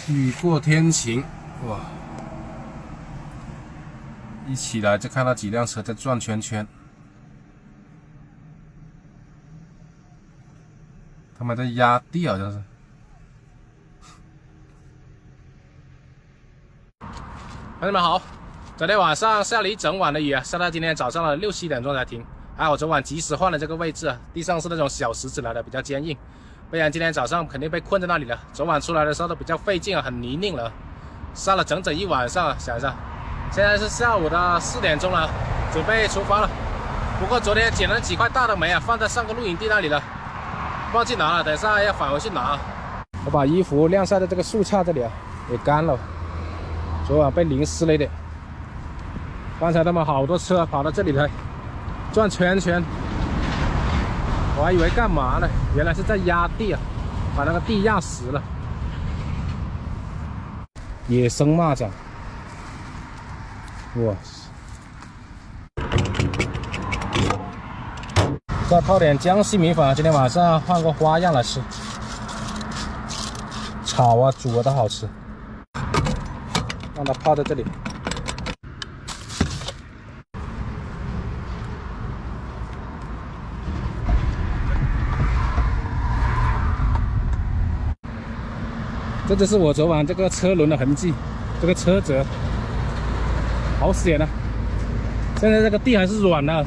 雨过天晴，哇！一起来就看到几辆车在转圈圈，他们在压地好像是。朋友们好，昨天晚上下了一整晚的雨啊，下到今天早上的6、7点钟才停。还好昨晚及时换了这个位置啊，地上是那种小石子来的，比较坚硬，不然今天早上肯定被困在那里了。昨晚出来的时候都比较费劲啊，很泥泞了，下了整整一晚上啊，想一下。现在是下午的4点钟了，准备出发了。不过昨天捡了几块大的煤啊，放在上个露营地那里了，忘记拿了，等一下要返回去拿。我把衣服晾晒在这个树杈这里啊，也干了。昨晚被淋湿了一点。刚才他们好多车跑到这里来转圈圈，我还以为干嘛呢，原来是在压地啊，把那个地压实了。野生蚂蚱。哇！再泡点江西米粉，今天晚上换个花样来吃。炒啊、煮啊都好吃。让它泡在这里。这就是我昨晚这个车轮的痕迹，这个车辙。好险啊！现在这个地还是软的，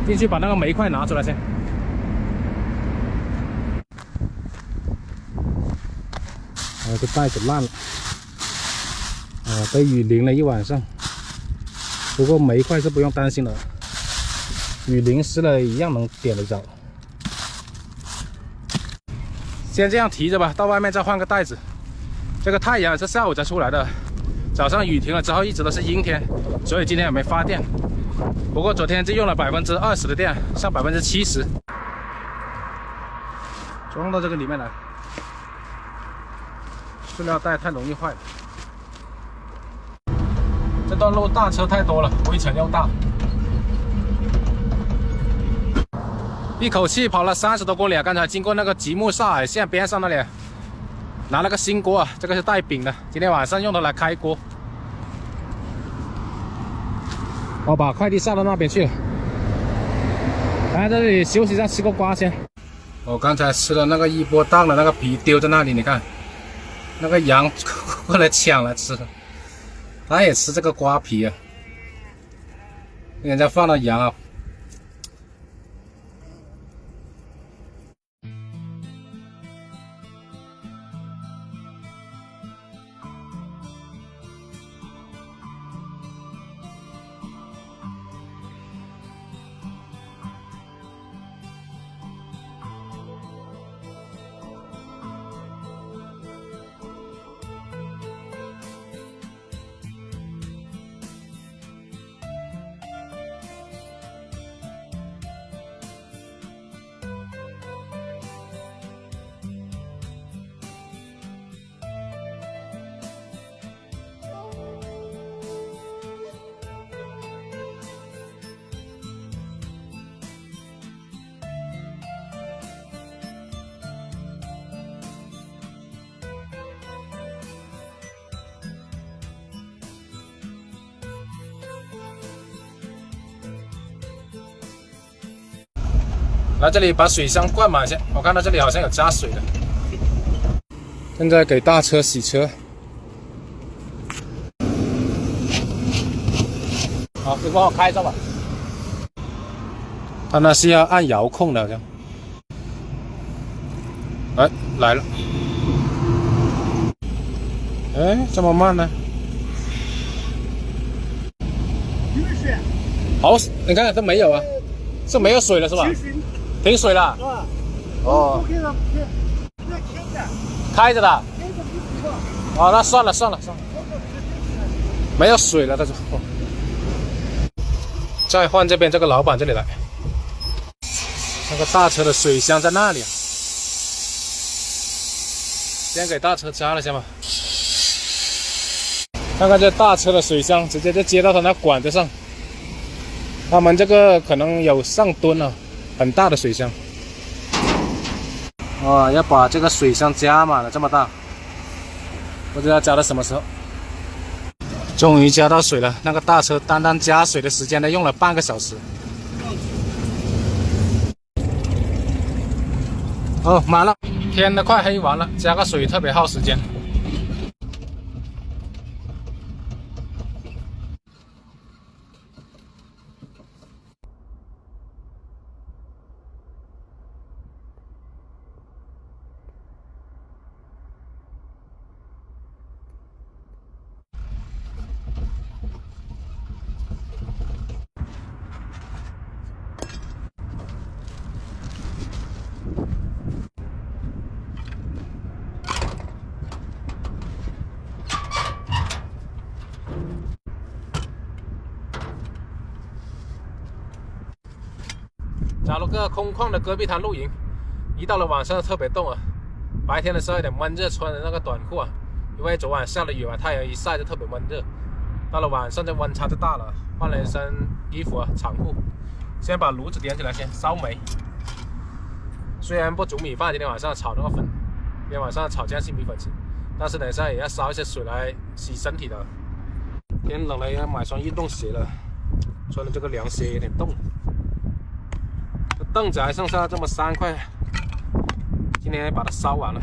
进去把那个煤块拿出来先。这袋子烂了，被雨淋了一晚上。不过煤块是不用担心的，雨淋湿了一样能点得着。先这样提着吧，到外面再换个袋子。这个太阳是下午才出来的，早上雨停了之后一直都是阴天，所以今天也没发电。不过昨天就用了20%的电，上70%，装到这个里面来。塑料袋太容易坏了。这段路大车太多了，灰尘又大，一口气跑了30多公里啊！刚才经过那个吉木萨海线边上那里。拿了个新锅啊，这个是带柄的，今天晚上用它来开锅。我把快递下到那边去了，来这里休息一下，吃个瓜先。我刚才吃了那个一波档的那个皮丢在那里，你看，那个羊过来抢来吃，他也吃这个瓜皮啊，人家放的羊啊。来这里把水箱灌满先，我看到这里好像有加水的。现在给大车洗车。好，你帮我开着吧。它那是要按遥控的，好像。哎，来了。哎，这么慢呢？好，你看都没有啊，是没有水了是吧？停水了。哦。开着的。哦，那算了，没有水了，他说。再换这边这个老板这里来，那个大车的水箱在那里啊。先给大车加了先吧。看看这大车的水箱，直接就接到他那管子上。他们这个可能有上吨了，很大的水箱。哇，要把这个水箱加满了，这么大，不知道加到什么时候。终于加到水了，那个大车单单加水的时间呢，用了半个小时。哦，满了，天都快黑完了，加个水特别耗时间。找了个空旷的戈壁滩露营，一到了晚上特别冻啊，白天的时候有点闷热，穿的那个短裤啊，因为昨晚下了雨啊，太阳一晒就特别闷热。到了晚上这温差就大了，换了一身衣服啊，长裤。先把炉子点起来，先烧煤。虽然不煮米饭，今天晚上炒那个粉，今天晚上炒江西米粉吃，但是等一下也要烧一些水来洗身体的。天冷了，要买双运动鞋了，穿的这个凉鞋有点冻。凳子还剩下这么3块，今天把它烧完了。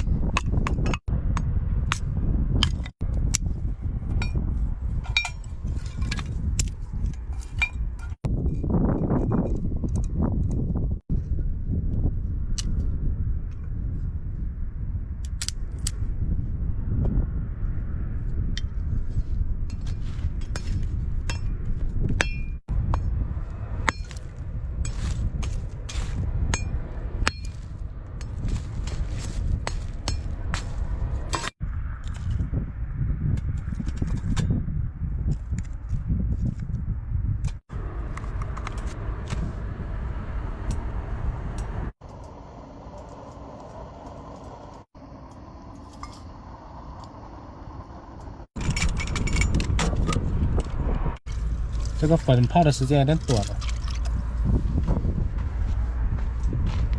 这个粉泡的时间有点短了，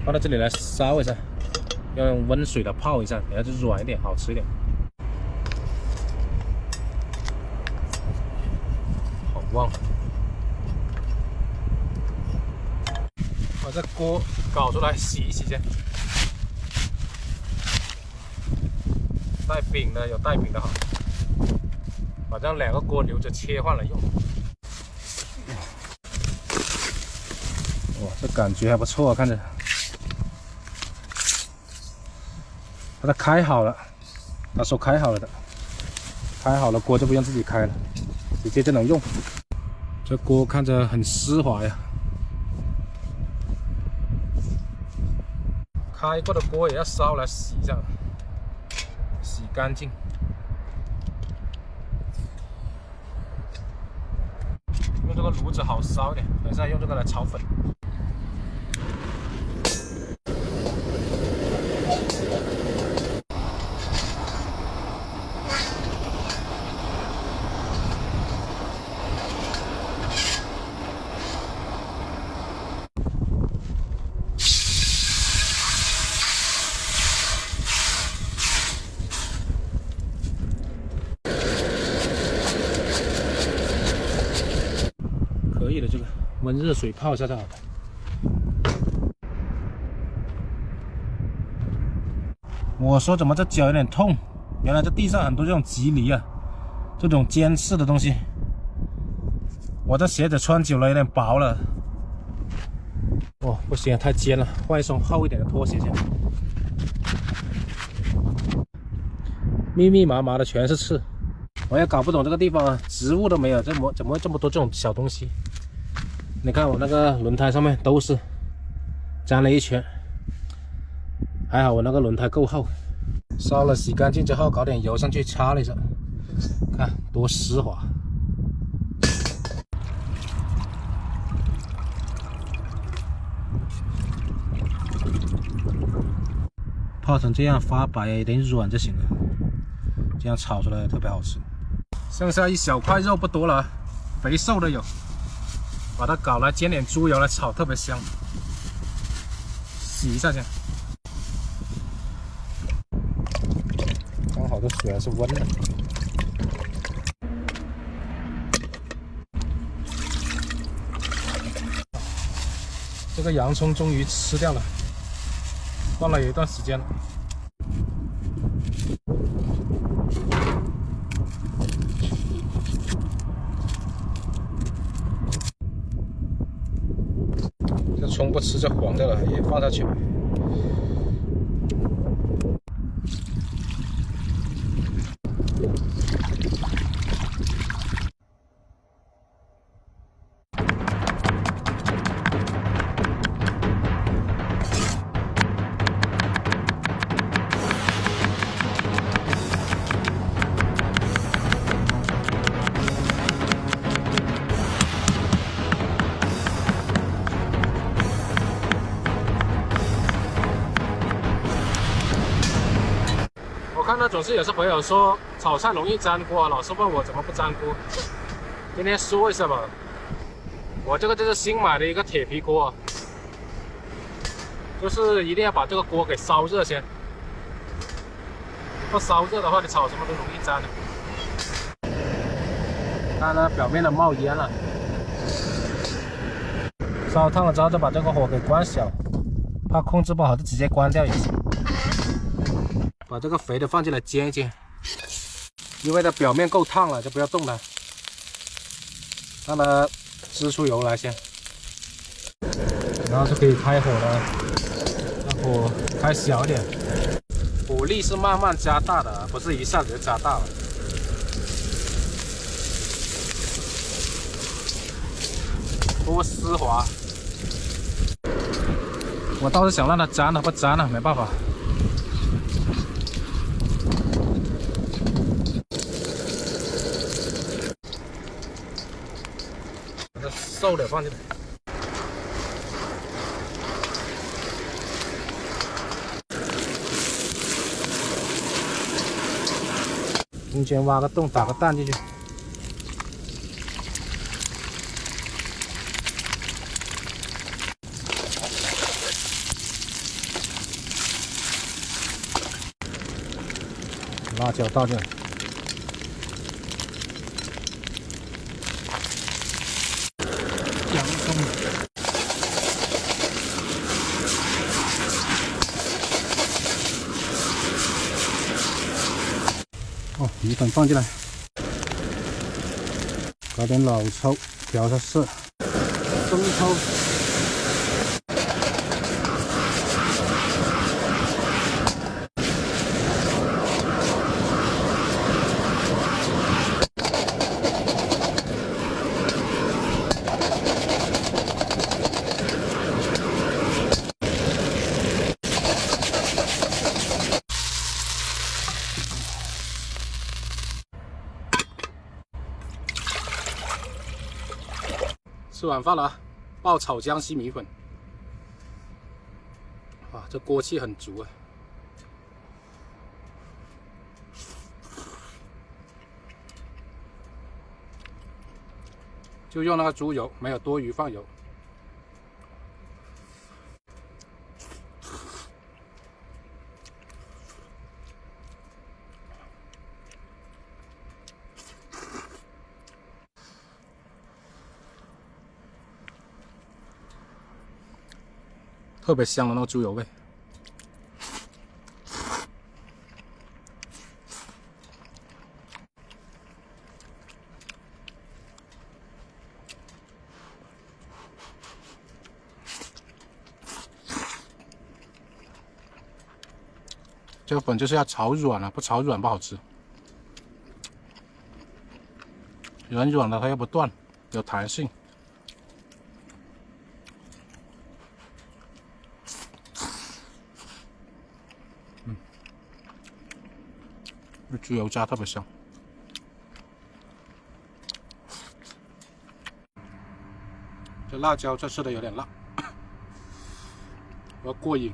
放到这里来烧一下，要用温水的泡一下，等下就软一点，好吃一点。好旺！把这锅搞出来洗一洗先。带柄的有带柄的好，反正2个锅留着切换了用。哇，这感觉还不错啊，看着。把它开好了，他说开好了的，开好了锅就不用自己开了，直接就能用。这锅看着很丝滑呀。开过的锅也要烧来洗一下，洗干净。用这个炉子好烧一点，等一下用这个来炒粉。可以的，这个温热水泡一下就好了。我说怎么这脚有点痛？原来这地上很多这种棘藜啊，这种尖刺的东西。我这鞋子穿久了有点薄了。哦，不行，太尖了，换一双厚一点的拖鞋先。密密麻麻的全是刺，我也搞不懂这个地方啊，植物都没有，怎么会这么多这种小东西？你看我那个轮胎上面都是粘了一圈，还好我那个轮胎够厚。烧了洗干净之后，搞点油上去擦了一下，看多丝滑。泡成这样发白有点软就行了，这样炒出来特别好吃。剩下一小块肉不多了，肥瘦的有，把它搞来煎点猪油来炒，特别香。洗一下先。炒的水还是温的。这个洋葱终于吃掉了，放了有一段时间了。这葱不吃就黄掉了，也放下去。我看到总是有些朋友说炒菜容易粘锅，老是问我怎么不粘锅。今天说一下吧，我这个就是新买的一个铁皮锅，就是一定要把这个锅给烧热先。不烧热的话，你炒什么都容易粘的。看它表面的冒烟了，烧烫了之后再把这个火给关小，怕控制不好就直接关掉也行。把这个肥的放进来煎一煎，因为它表面够烫了，就不要动它，让它支出油来先，然后就可以开火了。让火开小一点，火力是慢慢加大的，不是一下子就加大了。多丝滑，我倒是想让它粘了，不粘了，没办法。把这瘦的放进来。中间挖个洞，打个蛋进去。辣椒倒进来。洋葱。哦，米粉放进来，搞点老抽调下色，生抽，吃晚饭了啊！爆炒江西米粉。哇，这锅气很足啊！就用那个猪油，没有多余放油。特别香的那个猪油味。这个粉就是要炒软了，不炒软不好吃。软软的它又不断，有弹性。猪油渣特别香。这辣椒这次的有点辣，我要过瘾。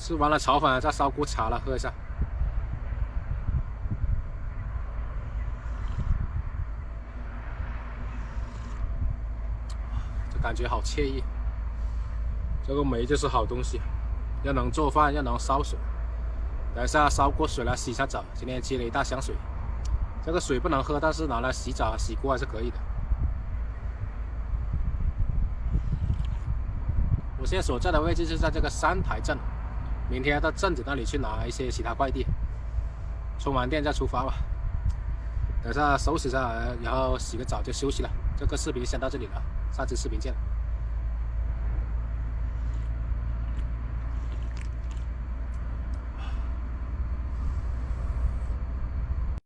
吃完了炒饭，再烧锅茶了，喝一下。这感觉好惬意。这个煤就是好东西，又能做饭，又能烧水。等一下烧锅水来洗一下澡，今天接了一大箱水。这个水不能喝，但是拿来洗澡、洗锅还是可以的。我现在所在的位置是在这个三台镇，明天要到镇子那里去拿一些其他快递，充完电再出发吧。等下收拾一下，然后洗个澡就休息了。这个视频先到这里了，下期视频见。